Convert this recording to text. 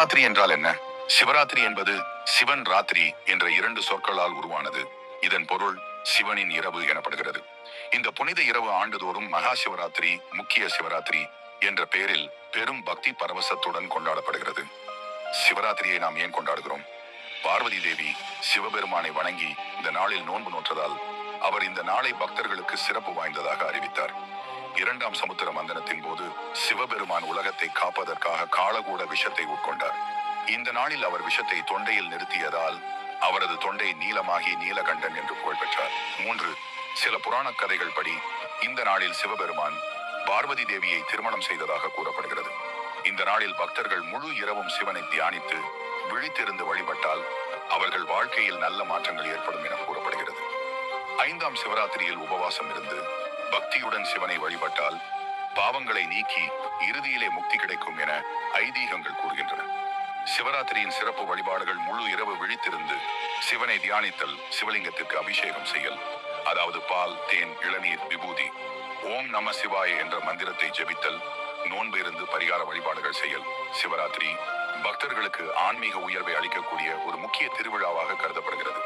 சிவராத்திரி என்றால் என்ன? சிவராத்திரி என்பது சிவன் ராத்திரி என்ற 2 சொற்களால் உருவானது. இதன் பொருள் சிவனின் இரவு எனப்படுகிறது. இந்த புனித இரவு ஆண்டுதோறும் மகா சிவராத்திரி, முக்கிய சிவராத்திரி என்ற பெயரில் பெரும் பக்தி பரவசத்துடன் கொண்டாடப்படுகிறது. சிவராத்திரியை நாம் ஏன் கொண்டாடுகிறோம்? பார்வதி தேவி சிவபெருமானை வணங்கி இந்த நாளில் நோன்பு நோற்றதால் அவர் இந்த நாளை பக்தர்களுக்கு சிறப்பு வாய்ந்ததாக அறிவித்தார். 2ஆம் சமுத்திர மந்தனத்தின் போது சிவபெருமான் உலகத்தை காப்பதற்காக காளகூட விஷத்தை உட்கொண்டார். இந்த நாளில் அவர் விஷத்தை தொண்டையில் நிறுத்தியதால் அவரது தொண்டை நீலமாகி நீலகண்டன் என்று புகழ் பெற்றார். 3. சில புராண கதைகள் படி இந்த நாளில் சிவபெருமான் பார்வதி தேவியை திருமணம் செய்ததாக கூறப்படுகிறது. இந்த நாளில் பக்தர்கள் முழு இரவும் சிவனை தியானித்து விழித்திருந்து வழிபட்டால் அவர்கள் வாழ்க்கையில் நல்ல மாற்றங்கள் ஏற்படும் என கூறப்படுகிறது. 5ஆம் சிவராத்திரியில் உபவாசம் இருந்து பக்தியுடன் சிவனை வழிபட்டால் பாவங்களை நீக்கி இறுதியிலே முக்தி கிடைக்கும் என ஐதீகங்கள் கூறுகின்றன. சிவராத்திரியின் சிறப்பு வழிபாடுகள் முழு இரவு விழித்திருந்து சிவனை தியானித்தல், சிவலிங்கத்திற்கு அபிஷேகம் செய்யல், அதாவது பால், தேன், இளநீர், விபூதி, ஓம் நம சிவாய என்ற மந்திரத்தை ஜெபித்தல், நோன்பு இருந்து பரிகார வழிபாடுகள் செய்யல். சிவராத்திரி பக்தர்களுக்கு ஆன்மீக உயர்வை அளிக்கக்கூடிய ஒரு முக்கிய திருவிழாவாக கருதப்படுகிறது.